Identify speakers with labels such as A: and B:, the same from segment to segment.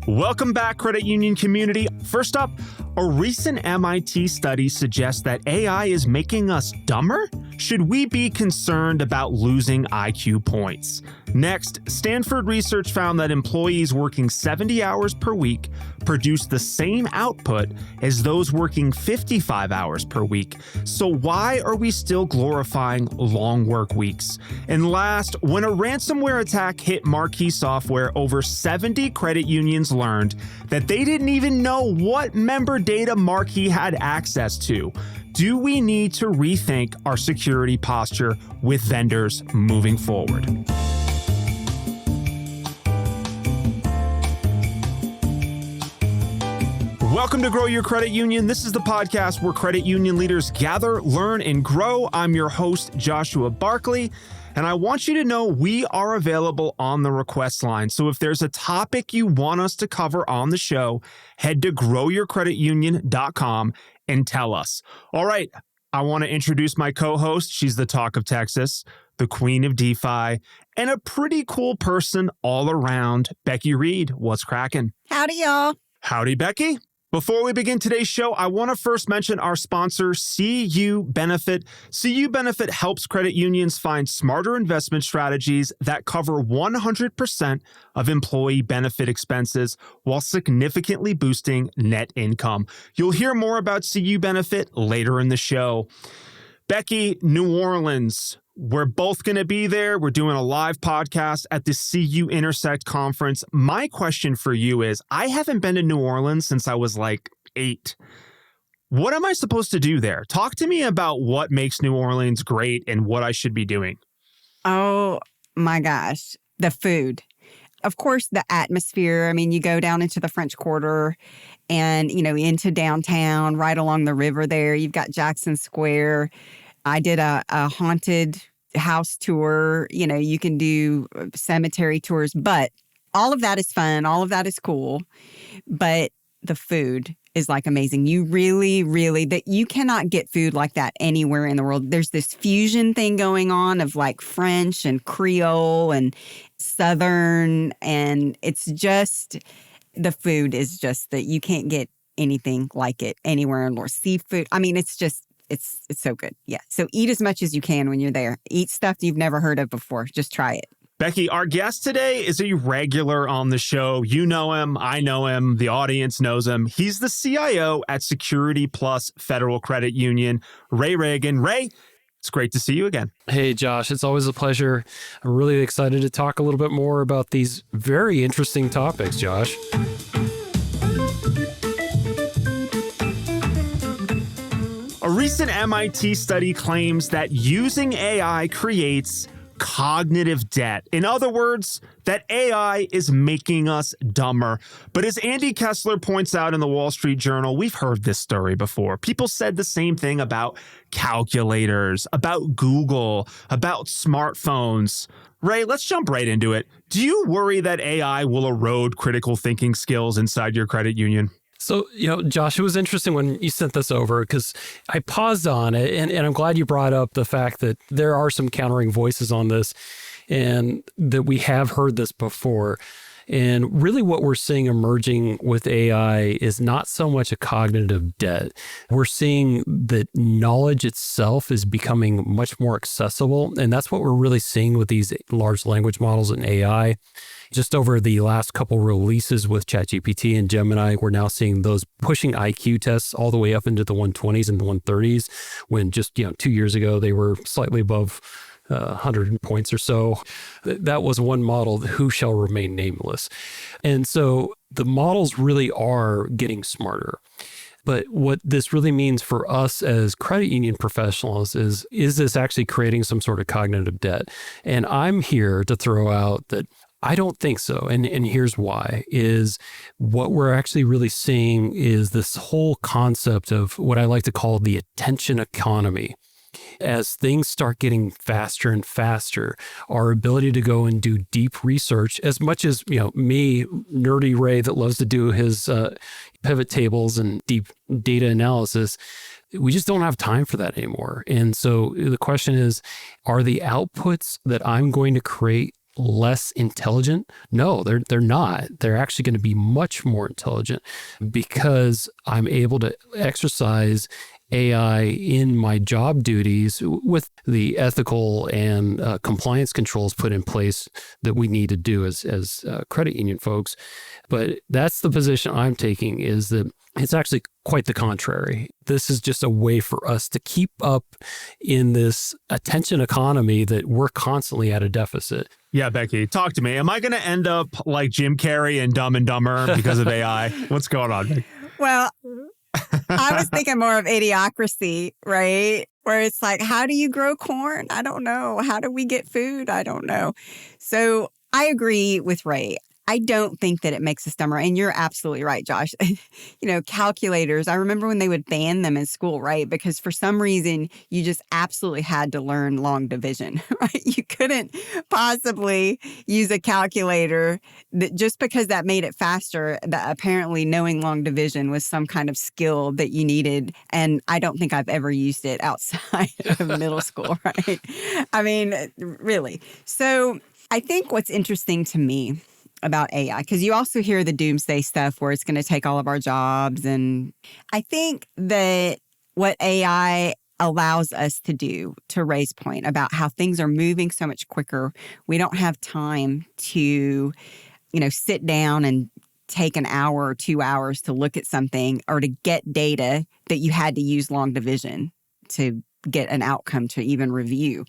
A: Welcome back, credit union community. First up, a recent MIT study suggests that AI is making us dumber. Should we be concerned about losing IQ points? Next, Stanford research found that employees working 70 hours per week produce the same output as those working 55 hours per week. So why are we still glorifying long work weeks? And last, when a ransomware attack hit Marquee Software, over 70 credit unions learned that they didn't even know what member data Marquee had access to. Do we need to rethink our security posture with vendors moving forward? Welcome to Grow Your Credit Union. This is the podcast where credit union leaders gather, learn, and grow. I'm your host, Joshua Barkley, and I want you to know we are available on the request line. So if there's a topic you want us to cover on the show, head to growyourcreditunion.com and tell us. All right, I want to introduce my co-host. She's the talk of Texas, the queen of DeFi, and a pretty cool person all around. Becky Reed, what's cracking?
B: Howdy, y'all.
A: Howdy, Becky. Before we begin today's show, I want to first mention our sponsor, CU Benefit. CU Benefit helps credit unions find smarter investment strategies that cover 100% of employee benefit expenses while significantly boosting net income. You'll hear more about CU Benefit later in the show. Becky, New Orleans. We're both going to be there. We're doing a live podcast at the CU Intersect conference. My question for you is, I haven't been to New Orleans since I was like 8. What am I supposed to do there? Talk to me about what makes New Orleans great and what I should be doing.
B: Oh my gosh, the food. Of course, the atmosphere. I mean, you go down into the French Quarter and, into downtown, right along the river there. You've got Jackson Square. I did a haunted house tour. You can do cemetery tours, but all of that is fun. All of that is cool. But the food is like amazing. You really, that you cannot get food like that anywhere in the world. There's this fusion thing going on of like French and Creole and Southern. And it's just, the food is just that you can't get anything like it anywhere in the world. Seafood. I mean, it's just, it's so good. Yeah. So eat as much as you can when you're there. Eat stuff you've never heard of before. Just try it.
A: Becky, our guest today is a regular on the show. You know him. I know him. The audience knows him. He's the CIO at Security Plus Federal Credit Union, Ray Reagan. Ray, it's great to see you again.
C: Hey, Josh. It's always a pleasure. I'm really excited to talk a little bit more about these very interesting topics, Josh.
A: A recent MIT study claims that using AI creates cognitive debt. In other words, that AI is making us dumber. But as Andy Kessler points out in the Wall Street Journal, we've heard this story before. People said the same thing about calculators, about Google, about smartphones. Ray, let's jump right into it. Do you worry that AI will erode critical thinking skills inside your credit union?
C: So, Josh, it was interesting when you sent this over because I paused on it, and I'm glad you brought up the fact that there are some countering voices on this and that we have heard this before. And really what we're seeing emerging with AI is not so much a cognitive debt. We're seeing that knowledge itself is becoming much more accessible. And that's what we're really seeing with these large language models and AI. Just over the last couple releases with ChatGPT and Gemini, we're now seeing those pushing IQ tests all the way up into the 120s and the 130s, when just 2 years ago, they were slightly above 100 points or so. That was one model, who shall remain nameless. And so the models really are getting smarter. But what this really means for us as credit union professionals is this actually creating some sort of cognitive debt? And I'm here to throw out that I don't think so. And here's why, is what we're actually really seeing is this whole concept of what I like to call the attention economy. As things start getting faster and faster, our ability to go and do deep research, as much as, me, nerdy Ray that loves to do his pivot tables and deep data analysis, we just don't have time for that anymore. And so the question is, are the outputs that I'm going to create less intelligent? No, they're not. They're actually going to be much more intelligent because I'm able to exercise AI in my job duties with the ethical and compliance controls put in place that we need to do as credit union folks. But that's the position I'm taking, is that it's actually quite the contrary. This is just a way for us to keep up in this attention economy that we're constantly at a deficit.
A: Yeah, Becky, talk to me. Am I going to end up like Jim Carrey in Dumb and Dumber because of AI? What's going on, Becky?
B: Well, I was thinking more of idiocracy, right? Where it's like, how do you grow corn? I don't know. How do we get food? I don't know. So I agree with Ray. I don't think that it makes us dumber. And you're absolutely right, Josh. Calculators, I remember when they would ban them in school, right? Because for some reason, you just absolutely had to learn long division, right? You couldn't possibly use a calculator just because that made it faster, that apparently knowing long division was some kind of skill that you needed. And I don't think I've ever used it outside of middle school, right? I mean, really. So I think what's interesting to me about AI, because you also hear the doomsday stuff where it's going to take all of our jobs. And I think that what AI allows us to do, to Ray's point about how things are moving so much quicker, we don't have time to, sit down and take an hour or 2 hours to look at something or to get data that you had to use long division to get an outcome to even review.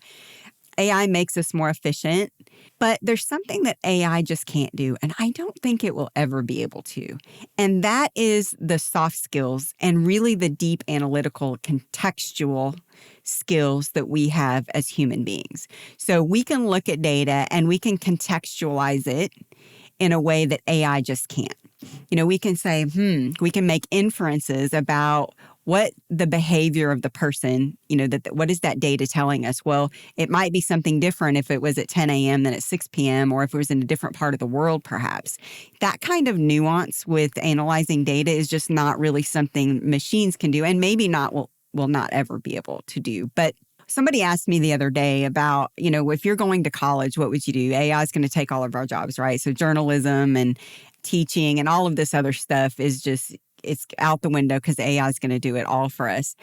B: AI makes us more efficient, but there's something that AI just can't do, and I don't think it will ever be able to. And that is the soft skills and really the deep analytical, contextual skills that we have as human beings. So we can look at data and we can contextualize it in a way that AI just can't. We can say, we can make inferences about what the behavior of the person, what is that data telling us? Well, it might be something different if it was at 10 a.m. than at 6 p.m. or if it was in a different part of the world, perhaps. That kind of nuance with analyzing data is just not really something machines can do, and maybe will not ever be able to do. But somebody asked me the other day about, if you're going to college, what would you do? AI is going to take all of our jobs, right? So journalism and teaching and all of this other stuff is just, it's out the window because AI is going to do it all for us.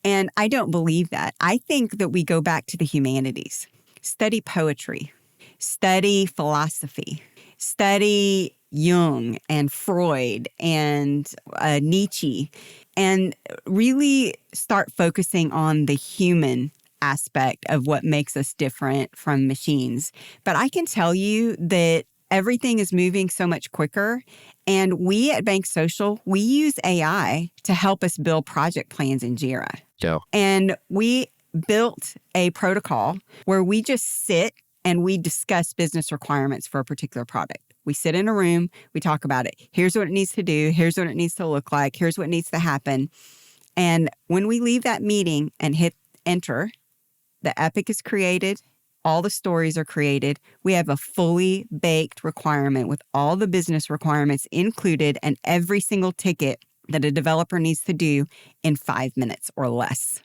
B: And I don't believe that. I think that we go back to the humanities, study poetry, study philosophy, study Jung and Freud and Nietzsche, and really start focusing on the human aspect of what makes us different from machines. But I can tell you that everything is moving so much quicker. And we at Bank Social, we use AI to help us build project plans in Jira.
D: Yeah.
B: And we built a protocol where we just sit and we discuss business requirements for a particular product. We sit in a room, we talk about it. Here's what it needs to do. Here's what it needs to look like. Here's what needs to happen. And when we leave that meeting and hit enter, the epic is created. All the stories are created. We have a fully baked requirement with all the business requirements included and every single ticket that a developer needs to do in 5 minutes or less.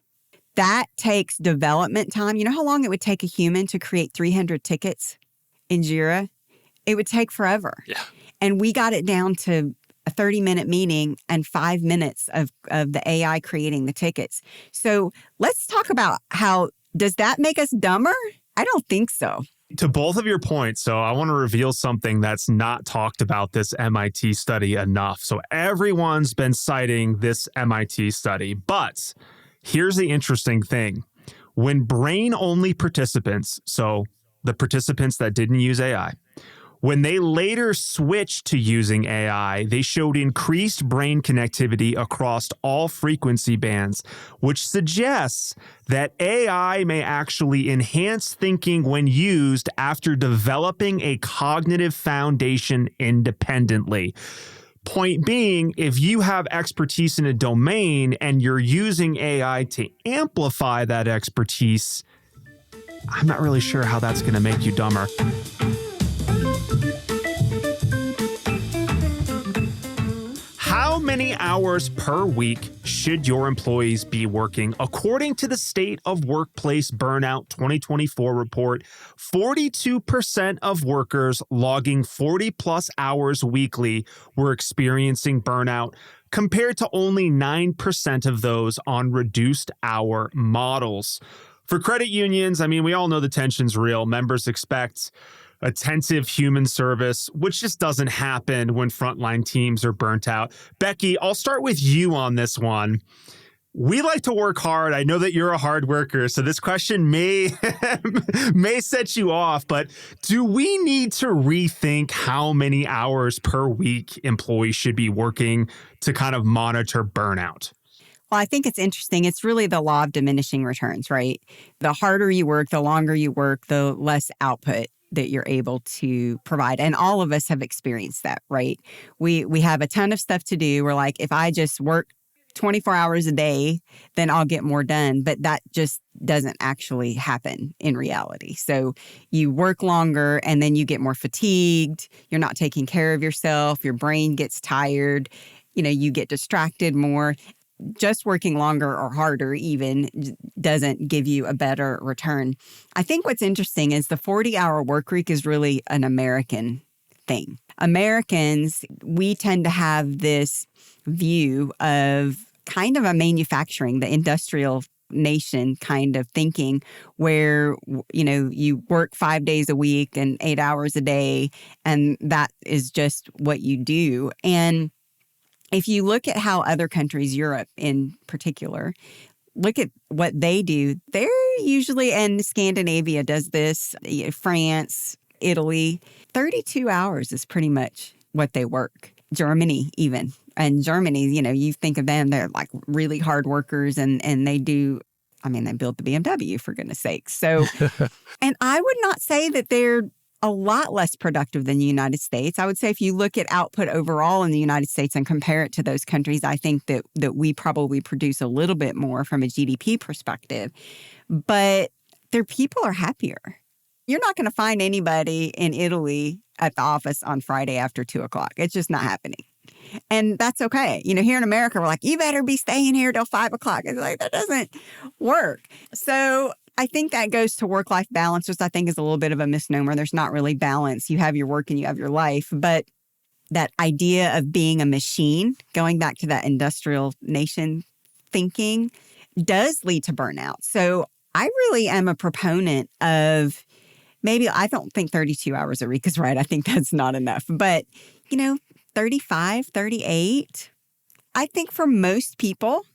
B: That takes development time. You know how long it would take a human to create 300 tickets in Jira? It would take forever.
C: Yeah.
B: And we got it down to a 30-minute meeting and 5 minutes of the AI creating the tickets. So let's talk about does that make us dumber? I don't think so.
A: To both of your points, so I want to reveal something that's not talked about this MIT study enough. So everyone's been citing this MIT study, but here's the interesting thing. When brain-only participants, so the participants that didn't use AI, when they later switched to using AI, they showed increased brain connectivity across all frequency bands, which suggests that AI may actually enhance thinking when used after developing a cognitive foundation independently. Point being, if you have expertise in a domain and you're using AI to amplify that expertise, I'm not really sure how that's going to make you dumber. How many hours per week should your employees be working? According to the State of Workplace Burnout 2024 report, 42% of workers logging 40 plus hours weekly were experiencing burnout, compared to only 9% of those on reduced hour models. For credit unions, I mean, we all know the tension's real. Members expect attentive human service, which just doesn't happen when frontline teams are burnt out. Becky, I'll start with you on this one. We like to work hard. I know that you're a hard worker, so this question may set you off, but do we need to rethink how many hours per week employees should be working to kind of monitor burnout?
B: Well, I think it's interesting. It's really the law of diminishing returns, right? The harder you work, the longer you work, the less output that you're able to provide. And all of us have experienced that, right? We have a ton of stuff to do. We're like, if I just work 24 hours a day, then I'll get more done. But that just doesn't actually happen in reality. So you work longer and then you get more fatigued. You're not taking care of yourself. Your brain gets tired. You get distracted more. Just working longer or harder even doesn't give you a better return. I think what's interesting is the 40-hour work week is really an American thing. Americans, we tend to have this view of kind of a manufacturing, the industrial nation kind of thinking where, you work 5 days a week and 8 hours a day, and that is just what you do. And if you look at how other countries, Europe in particular, look at what they do, they're usually, and Scandinavia does this, France, Italy, 32 hours is pretty much what they work. Germany even. And Germany, you think of them, they're like really hard workers and they do, they build the BMW for goodness sakes. So, and I would not say that they're a lot less productive than the United States. I would say if you look at output overall in the United States and compare it to those countries, I think that we probably produce a little bit more from a GDP perspective, but their people are happier. You're not going to find anybody in Italy at the office on Friday after 2:00. It's just not happening. And that's okay. Here in America, we're like, you better be staying here till 5:00. It's like, that doesn't work. So I think that goes to work-life balance, which I think is a little bit of a misnomer. There's not really balance. You have your work and you have your life. But that idea of being a machine, going back to that industrial nation thinking, does lead to burnout. So I really am a proponent of I don't think 32 hours a week is right. I think that's not enough. But, 35, 38, I think for most people,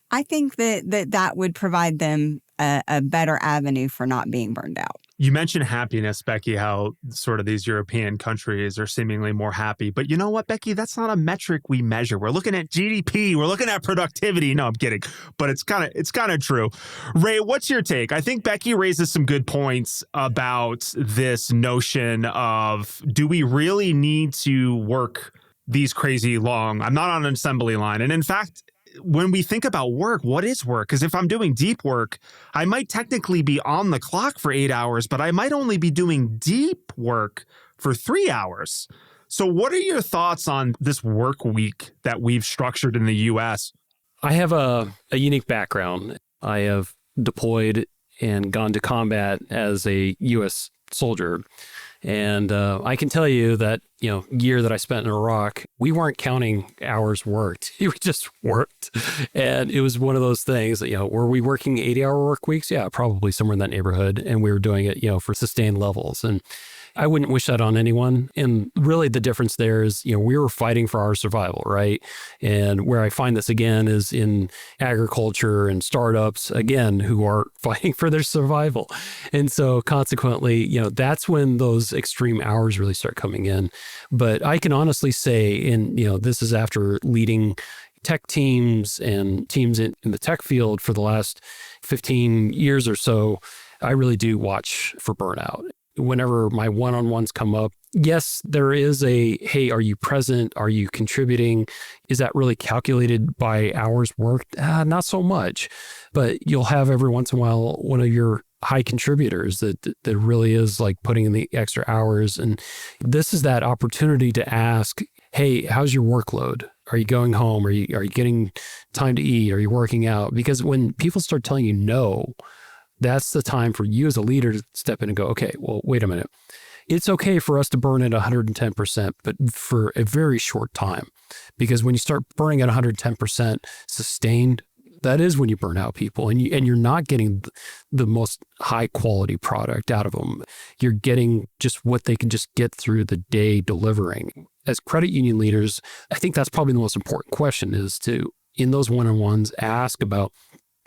B: I think that would provide them a better avenue for not being burned out.
A: You mentioned happiness, Becky, how sort of these European countries are seemingly more happy. But you know what, Becky? That's not a metric we measure. We're looking at GDP. We're looking at productivity. No, I'm kidding. But it's kind of true. Ray, what's your take? I think Becky raises some good points about this notion of, do we really need to work these crazy long? I'm not on an assembly line. And in fact, when we think about work, what is work? Because if I'm doing deep work, I might technically be on the clock for 8 hours, but I might only be doing deep work for 3 hours. So what are your thoughts on this work week that we've structured in the U.S.?
C: I have a unique background. I have deployed and gone to combat as a U.S. soldier. And I can tell you that, year that I spent in Iraq, we weren't counting hours worked. We just worked. And it was one of those things that, were we working 80-hour work weeks? Yeah, probably somewhere in that neighborhood. And we were doing it, for sustained levels. And I wouldn't wish that on anyone. And really the difference there is, we were fighting for our survival, right? And where I find this again is in agriculture and startups, again, who are fighting for their survival. And so consequently, that's when those extreme hours really start coming in. But I can honestly say, and, this is after leading tech teams and teams in the tech field for the last 15 years or so, I really do watch for burnout. Whenever my one-on-ones come up, yes, there is hey, are you present? Are you contributing? Is that really calculated by hours worked? Not so much. But you'll have every once in a while one of your high contributors that really is like putting in the extra hours. And this is that opportunity to ask, hey, how's your workload? Are you going home? Are you getting time to eat? Are you working out? Because when people start telling you no, that's the time for you as a leader to step in and go, okay, well, wait a minute. It's okay for us to burn at 110%, but for a very short time. Because when you start burning at 110% sustained, that is when you burn out people, and you're not getting the most high quality product out of them. You're getting just what they can just get through the day delivering. As credit union leaders, I think that's probably the most important question, is to, in those one-on-ones, ask about,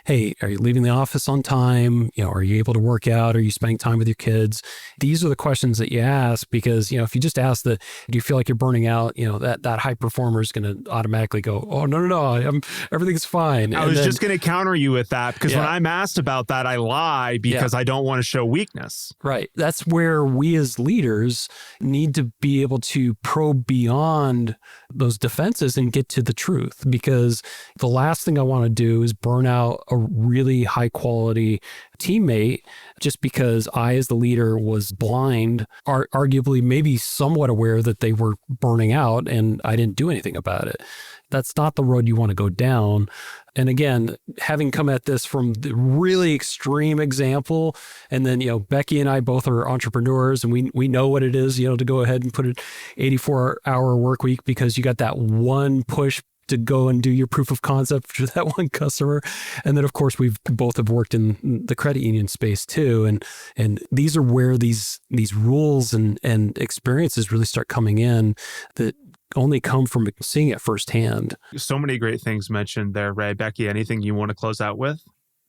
C: hey, are you leaving the office on time? Are you able to work out? Are you spending time with your kids? These are the questions that you ask, because, if you just ask do you feel like you're burning out? That high performer is going to automatically go, oh, no, everything's fine.
A: I was just going to counter you with that, because when I'm asked about that, I lie because I don't want to show weakness.
C: Right. That's where we as leaders need to be able to probe beyond those defenses and get to the truth, because the last thing I want to do is burn out a really high quality teammate just because I, as the leader, was blind, arguably maybe somewhat aware that they were burning out, and I didn't do anything about it. That's not the road you want to go down. And again, having come at this from the really extreme example, and then, Becky and I both are entrepreneurs, and we know what it is, to go ahead and put an 84-hour work week because you got that one push to go and do your proof of concept for that one customer. And then, of course, we've both have worked in the credit union space too. And these are where these rules and experiences really start coming in that only come from seeing it firsthand.
A: So many great things mentioned there, Ray. Becky, anything you want to close out with?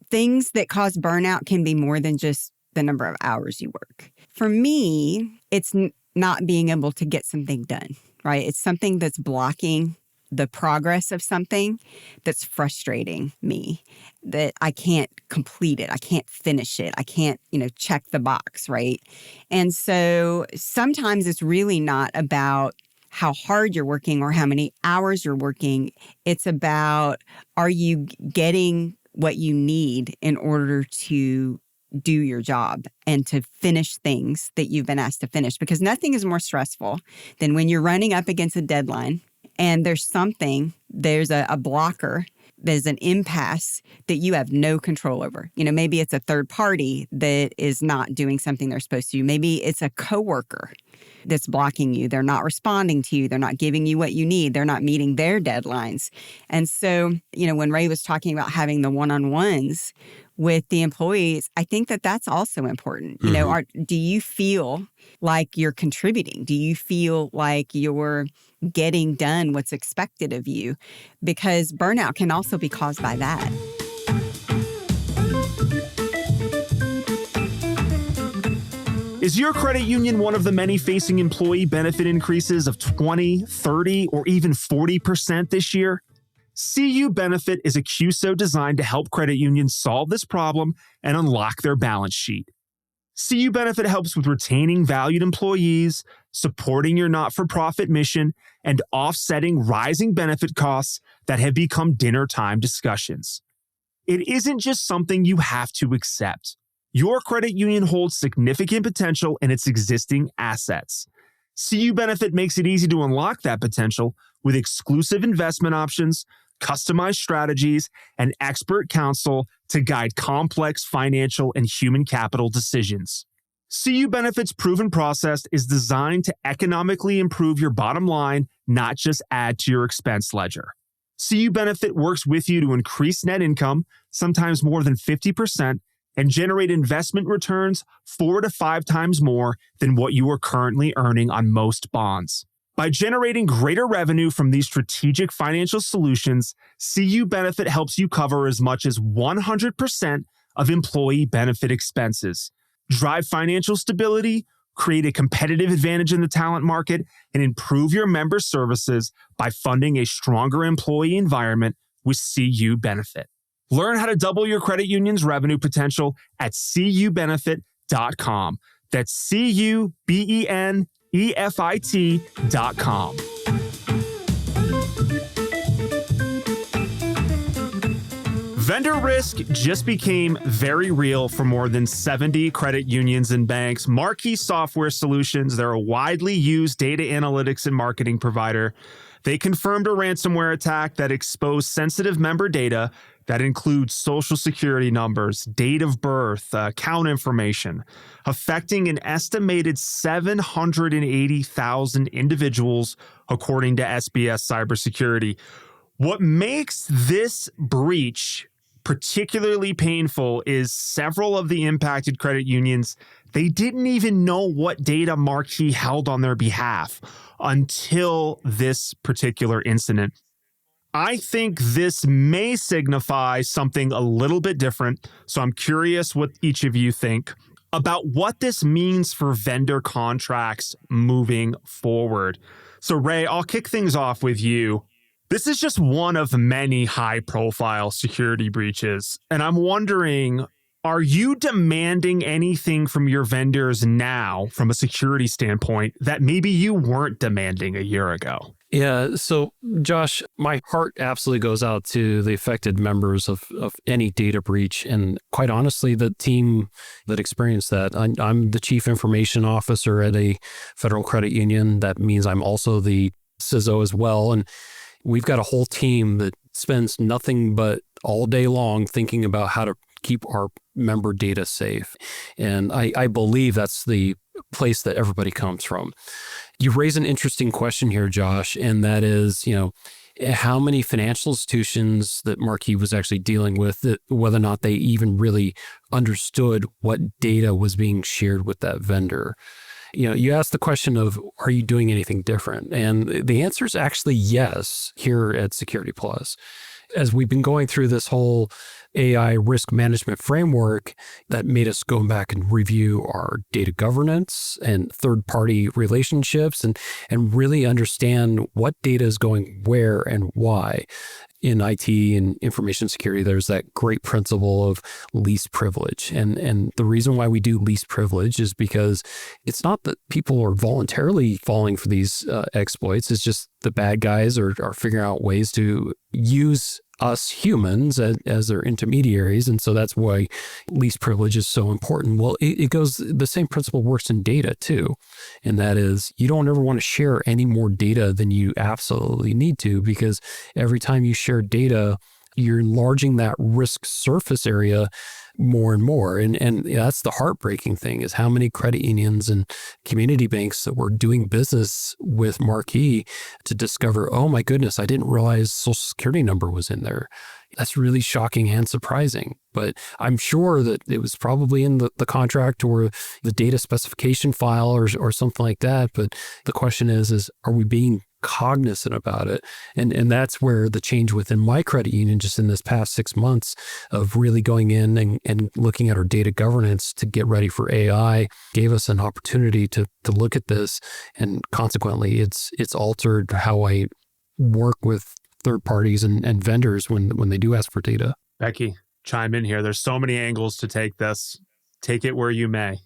B: Things that cause burnout can be more than just the number of hours you work. For me, it's not being able to get something done, right? It's something that's blocking the progress of something, that's frustrating me, that I can't complete it. I can't finish it. I can't, check the box, right? And so sometimes it's really not about how hard you're working or how many hours you're working. It's about, are you getting what you need in order to do your job and to finish things that you've been asked to finish? Because nothing is more stressful than when you're running up against a deadline and there's a blocker, there's an impasse that you have no control over. Maybe it's a third party that is not doing something they're supposed to do. Maybe it's a coworker that's blocking you. They're not responding to you. They're not giving you what you need. They're not meeting their deadlines. And so, when Ray was talking about having the one-on-ones with the employees, I think that that's also important. Do you feel like you're contributing? Do you feel like you're getting done what's expected of you? Because burnout can also be caused by that.
A: Is your credit union one of the many facing employee benefit increases of 20, 30, or even 40% this year? CU Benefit is a CUSO designed to help credit unions solve this problem and unlock their balance sheet. CU Benefit helps with retaining valued employees, supporting your not-for-profit mission, and offsetting rising benefit costs that have become dinner time discussions. It isn't just something you have to accept. Your credit union holds significant potential in its existing assets. CU Benefit makes it easy to unlock that potential with exclusive investment options, customized strategies, and expert counsel to guide complex financial and human capital decisions. CU Benefit's proven process is designed to economically improve your bottom line, not just add to your expense ledger. CU Benefit works with you to increase net income, sometimes more than 50%, and generate investment returns 4 to 5 times more than what you are currently earning on most bonds. By generating greater revenue from these strategic financial solutions, CU Benefit helps you cover as much as 100% of employee benefit expenses, drive financial stability, create a competitive advantage in the talent market, and improve your member services by funding a stronger employee environment with CU Benefit. Learn how to double your credit union's revenue potential at cubenefit.com. That's cubenefit.com. Vendor risk just became very real for more than 70 credit unions and banks. Marquee Software Solutions, they're a widely used data analytics and marketing provider. They confirmed a ransomware attack that exposed sensitive member data that includes social security numbers, date of birth, account information, affecting an estimated 780,000 individuals, according to SBS Cybersecurity. What makes this breach particularly painful is several of the impacted credit unions, they didn't even know what data Marquee held on their behalf until this particular incident. I think this may signify something a little bit different, so I'm curious what each of you think about what this means for vendor contracts moving forward. So Ray, I'll kick things off with you. This is just one of many high-profile security breaches, and I'm wondering, are you demanding anything from your vendors now from a security standpoint that maybe you weren't demanding a year ago?
C: Yeah. So, Josh, my heart absolutely goes out to the affected members of any data breach. And quite honestly, the team that experienced that, I'm the chief information officer at a federal credit union. That means I'm also the CUSO as well. And we've got a whole team that spends nothing but all day long thinking about how to keep our member data safe. And I believe that's the place that everybody comes from. You raise an interesting question here, Josh, and that is, how many financial institutions that Marquee was actually dealing with, that whether or not they even really understood what data was being shared with that vendor. You asked the question of, are you doing anything different? And the answer is actually yes here at Security Plus. As we've been going through this whole AI risk management framework, that made us go back and review our data governance and third-party relationships and really understand what data is going where and why. In IT and information security, there's that great principle of least privilege. And the reason why we do least privilege is because it's not that people are voluntarily falling for these exploits. It's just the bad guys are figuring out ways to use us humans as their intermediaries. And so that's why least privilege is so important. Well, it goes, the same principle works in data too. And that is, you don't ever want to share any more data than you absolutely need to, because every time you share data, you're enlarging that risk surface area more and more. And that's the heartbreaking thing, is how many credit unions and community banks that were doing business with Marquee to discover, oh my goodness, I didn't realize Social Security number was in there. That's really shocking and surprising. But I'm sure that it was probably in the contract or the data specification file or something like that. But the question is are we being cognizant about it? And that's where the change within my credit union just in this past 6 months of really going in and looking at our data governance to get ready for AI gave us an opportunity to look at this. And consequently, it's altered how I work with third parties and vendors when they do ask for data.
A: Becky, chime in here. There's so many angles to take this. Take it where you may.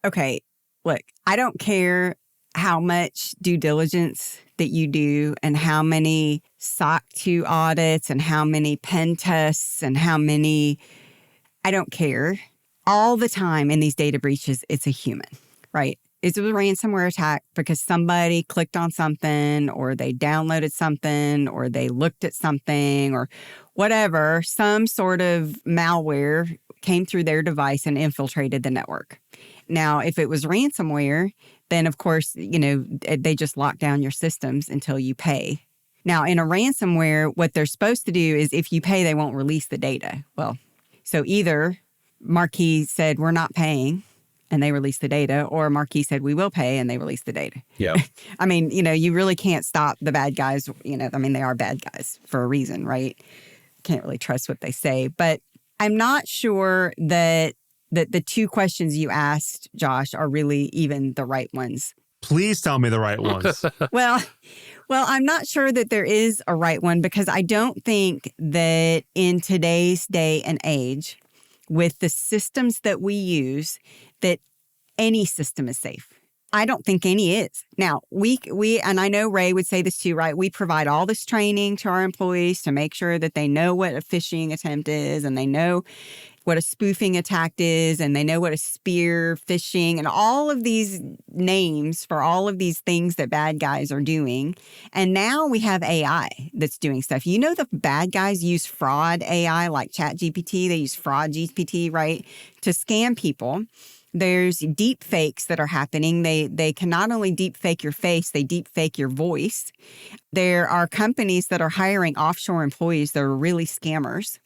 B: Okay, look, I don't care how much due diligence that you do and how many SOC 2 audits and how many pen tests and I don't care. All the time in these data breaches, it's a human, right? It's a ransomware attack because somebody clicked on something or they downloaded something or they looked at something or whatever. Some sort of malware came through their device and infiltrated the network. Now, if it was ransomware, then of course, they just lock down your systems until you pay. Now, in a ransomware, what they're supposed to do is if you pay, they won't release the data. Well, so either Marquee said, we're not paying, and they released the data, or Marquee said, we will pay, and they released the data.
A: Yeah.
B: I mean, you really can't stop the bad guys. They are bad guys for a reason, right? Can't really trust what they say. But I'm not sure that the two questions you asked, Josh, are really even the right ones.
A: Please tell me the right ones.
B: Well, I'm not sure that there is a right one, because I don't think that in today's day and age, with the systems that we use, that any system is safe. I don't think any is. Now, we and I know Ray would say this too, right? We provide all this training to our employees to make sure that they know what a phishing attempt is and they know, what a spoofing attack is, and they know what a spear phishing and all of these names for all of these things that bad guys are doing. And now we have AI that's doing stuff. You know, the bad guys use fraud AI like ChatGPT. They use fraud GPT, right, to scam people. There's deep fakes that are happening. They can not only deep fake your face, they deep fake your voice. There are companies that are hiring offshore employees that are really scammers,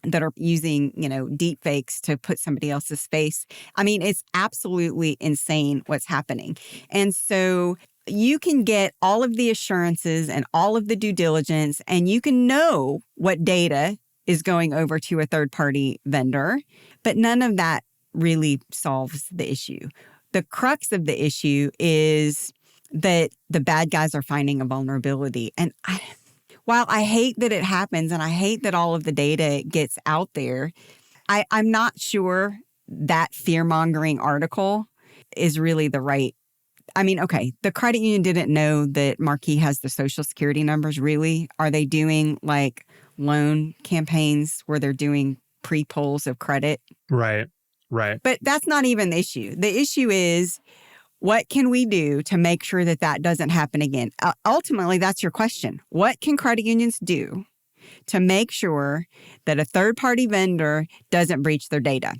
B: that are using, deep fakes to put somebody else's face. I mean, it's absolutely insane what's happening. And so you can get all of the assurances and all of the due diligence, and you can know what data is going over to a third-party vendor, but none of that really solves the issue. The crux of the issue is that the bad guys are finding a vulnerability. And while I hate that it happens and I hate that all of the data gets out there, I'm not sure that fear-mongering article is really the right. I mean, okay, the credit union didn't know that Marquis has the Social Security numbers, really. Are they doing like loan campaigns where they're doing pre-polls of credit?
A: Right.
B: But that's not even the issue. The issue is, what can we do to make sure that that doesn't happen again? Ultimately, that's your question. What can credit unions do to make sure that a third-party vendor doesn't breach their data?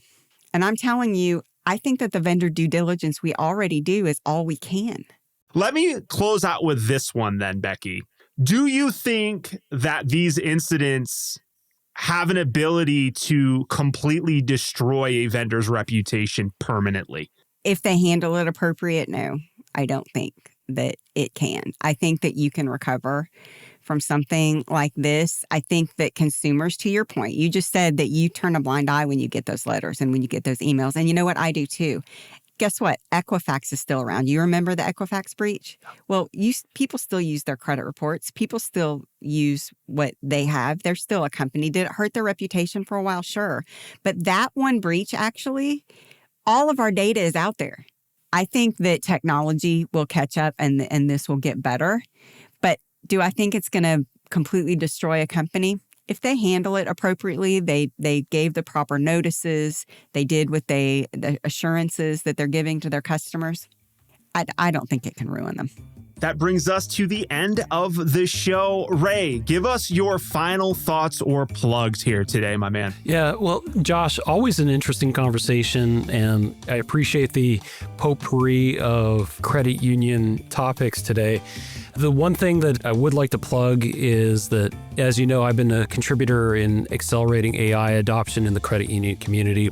B: And I'm telling you, I think that the vendor due diligence we already do is all we can.
A: Let me close out with this one then, Becky. Do you think that these incidents have an ability to completely destroy a vendor's reputation permanently?
B: If they handle it appropriate, no, I don't think that it can. I think that you can recover from something like this. I think that consumers, to your point, you just said that you turn a blind eye when you get those letters and when you get those emails. And you know what? I do too. Guess what? Equifax is still around. You remember the Equifax breach? Well, people still use their credit reports. People still use what they have. They're still a company. Did it hurt their reputation for a while? Sure. But that one breach, actually, all of our data is out there. I think that technology will catch up and this will get better. But do I think it's going to completely destroy a company? If they handle it appropriately, they gave the proper notices, they did the assurances that they're giving to their customers, I don't think it can ruin them.
A: That brings us to the end of the show. Ray, give us your final thoughts or plugs here today, my man.
C: Yeah, well, Josh, always an interesting conversation, and I appreciate the potpourri of credit union topics today. The one thing that I would like to plug is that, as you know, I've been a contributor in accelerating AI adoption in the credit union community.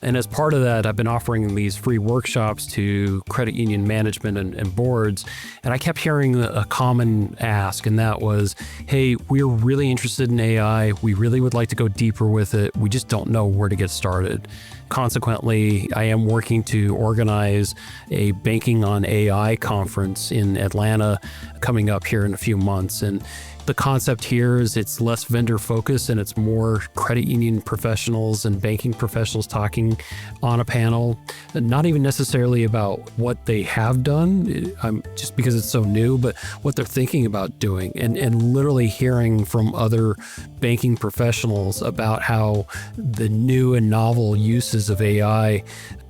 C: And as part of that, I've been offering these free workshops to credit union management and boards. And I kept hearing a common ask, and that was, hey, we're really interested in AI. We really would like to go deeper with it. We just don't know where to get started. Consequently, I am working to organize a Banking on AI conference in Atlanta coming up here in a few months. And the concept here is it's less vendor focused and it's more credit union professionals and banking professionals talking on a panel, not even necessarily about what they have done, just because it's so new, but what they're thinking about doing, and literally hearing from other banking professionals about how the new and novel uses of AI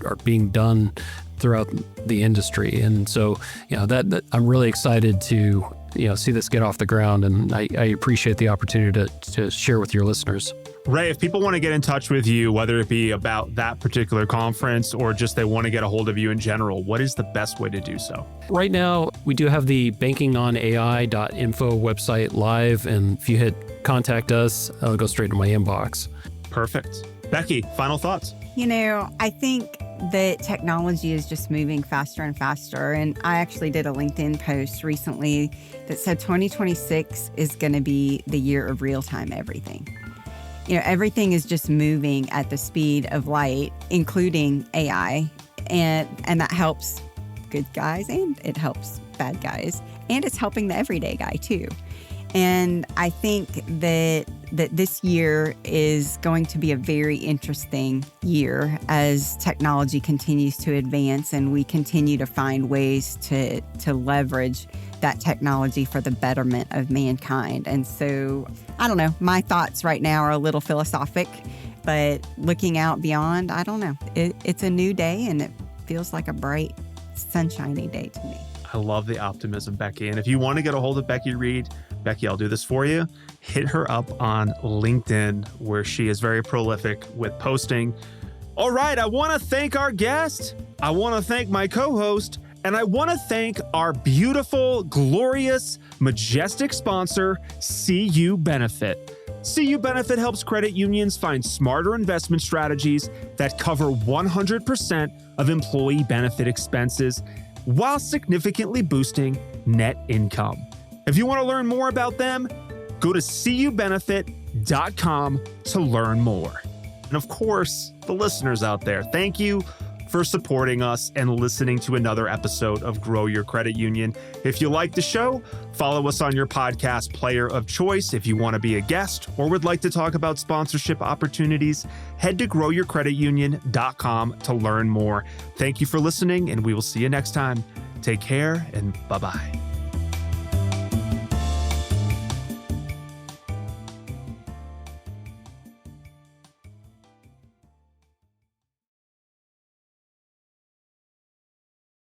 C: are being done throughout the industry. And so, that I'm really excited to see this get off the ground, and I appreciate the opportunity to share with your listeners.
A: Ray, if people want to get in touch with you, whether it be about that particular conference or just they want to get a hold of you in general, what is the best way to do so?
C: Right now, we do have the bankingonai.info website live, and if you hit contact us, it'll go straight to my inbox.
A: Perfect. Becky, final thoughts?
B: I think that technology is just moving faster and faster. And I actually did a LinkedIn post recently that said 2026 is going to be the year of real-time everything. Everything is just moving at the speed of light, including AI. And that helps good guys and it helps bad guys. And it's helping the everyday guy too. And I think that this year is going to be a very interesting year as technology continues to advance and we continue to find ways to leverage that technology for the betterment of mankind. And so, I don't know, my thoughts right now are a little philosophic, But looking out beyond, I don't know. It's a new day, and it feels like a bright, sunshiny day to me.
A: I love the optimism, Becky. And if you want to get a hold of Becky Reed, Becky, I'll do this for you. Hit her up on LinkedIn, where she is very prolific with posting. All right, I want to thank our guest. I want to thank my co-host. And I want to thank our beautiful, glorious, majestic sponsor, CU Benefit. CU Benefit helps credit unions find smarter investment strategies that cover 100% of employee benefit expenses while significantly boosting net income. If you want to learn more about them, go to cubenefit.com to learn more. And of course, the listeners out there, thank you for supporting us and listening to another episode of Grow Your Credit Union. If you like the show, follow us on your podcast player of choice. If you want to be a guest or would like to talk about sponsorship opportunities, head to growyourcreditunion.com to learn more. Thank you for listening, and we will see you next time. Take care, and bye-bye.